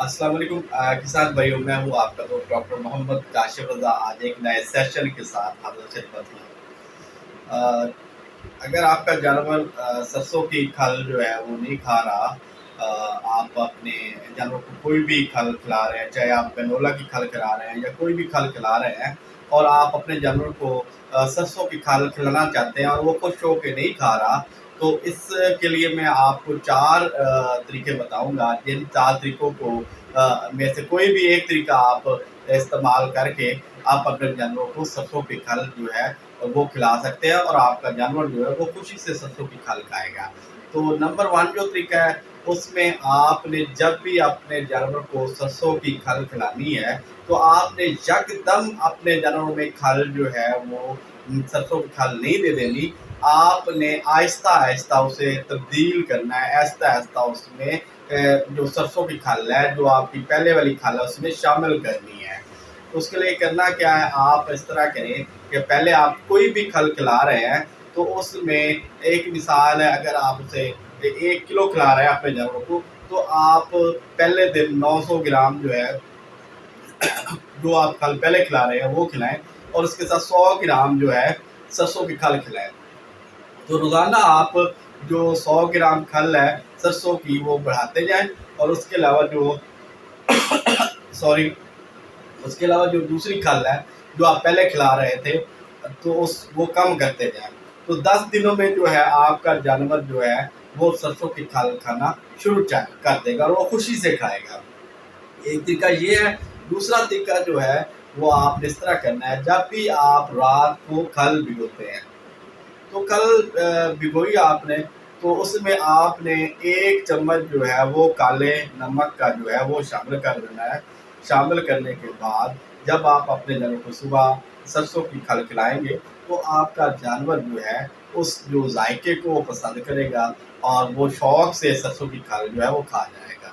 अस्सलाम वालेकुम किसान भाइयों, मैं हूँ आपका दोस्त डॉक्टर मोहम्मद काशिफ रज़ा। आज एक नए सेशन के साथ हाज़िर खिदमत हूँ। अ, अगर आपका जानवर सरसों की खल जो है वो नहीं खा रहा, आप अपने जानवर को कोई भी खल खिला रहे हैं, चाहे आप गनोला की खल खिला रहे हैं या कोई भी खल खिला रहे हैं, और आप अपने जानवर को सरसों की खल खिलाना चाहते हैं और वो खुश होकर नहीं खा रहा, तो इसके लिए मैं आपको चार तरीके बताऊंगा। जिन चार तरीकों को में से कोई भी एक तरीका आप इस्तेमाल करके आप अपने जानवर को सरसों की खल जो है वो खिला सकते हैं और आपका जानवर जो है वो खुशी से सरसों की खल खाएगा। तो नंबर वन जो तरीका है, उसमें आपने जब भी अपने जानवर को सरसों की खल खिलानी है, तो आपने यकदम अपने जानवर में खल जो है वो सरसों की खल नहीं दे देनी। आपने आहिस्ता आहिस्ता उसे तब्दील करना है, आहिस्ता आहिस्ता उसमें जो सरसों की खल है, जो आपकी पहले वाली खल है, उसमें शामिल करनी है। तो उसके लिए करना क्या है, आप इस तरह करें कि पहले आप कोई भी खल खिला रहे हैं, तो उसमें एक मिसाल है, अगर आप उसे 1 किलो खिला रहे हैं अपने जानवर को, तो आप पहले दिन 900 ग्राम जो है जो आप खल पहले खिला रहे हैं वो खिलाएं, और उसके साथ 100 ग्राम जो है सरसों की खल खिलाएं। तो रोज़ाना आप जो 100 ग्राम खल है सरसों की वो बढ़ाते जाएं, और उसके अलावा जो सॉरी उसके अलावा जो दूसरी खल है जो आप पहले खिला रहे थे, तो उस वो कम करते जाएं। तो 10 दिनों में जो है आपका जानवर जो है वो सरसों की खल खाना शुरू कर देगा और वो खुशी से खाएगा। एक तरीका ये है। दूसरा तरीका जो है वो आपने इस तरह करना है, जब भी आप रात को खल भिगोते हैं, तो कल भिगोई आपने, तो उसमें आपने 1 चम्मच जो है वो काले नमक का जो है वो शामिल कर देना है। शामिल करने के बाद जब आप अपने जानवर को सुबह सरसों की खल खिलाएंगे, तो आपका जानवर जो है उस जो जायके को वो पसंद करेगा और वो शौक से सरसों की खल जो है वो खा जाएगा।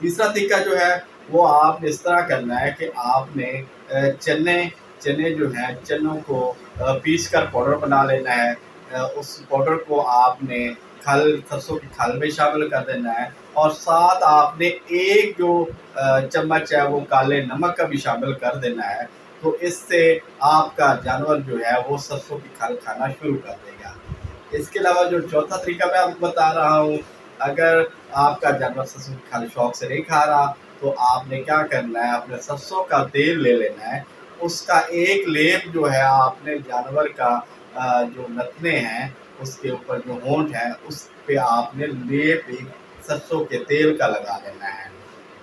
तीसरा तरीका जो है वो आपने इस तरह करना है कि आपने चने चने जो हैं चनों को पीस कर पाउडर बना लेना है। उस पाउडर को आपने खल सरसों की खल में शामिल कर देना है, और साथ आपने एक जो चम्मच है वो काले नमक का भी शामिल कर देना है। तो इससे आपका जानवर जो है वो सरसों की खल खाना शुरू कर देगा। इसके अलावा जो चौथा तरीका मैं आपको बता रहा हूँ, अगर आपका जानवर सरसों की खल शौक से नहीं खा रहा, तो आपने क्या करना है, अपने सरसों का तेल ले लेना है। उसका एक लेप जो है आपने जानवर का जो नथने हैं उसके ऊपर जो होंठ है उस पे आपने लेप एक सरसों के तेल का लगा देना है।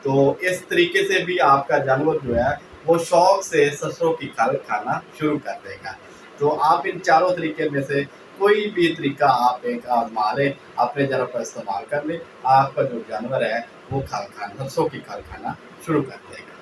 तो इस तरीके से भी आपका जानवर जो है वो शौक से सरसों की खल खाना शुरू कर देगा। तो आप इन चारों तरीके में से कोई भी तरीका आप एक आजमा लें, अपने जानवर पर इस्तेमाल कर लें, आपका जो जानवर है वो खल खाना सरसों की खल खाना शुरू कर देगा।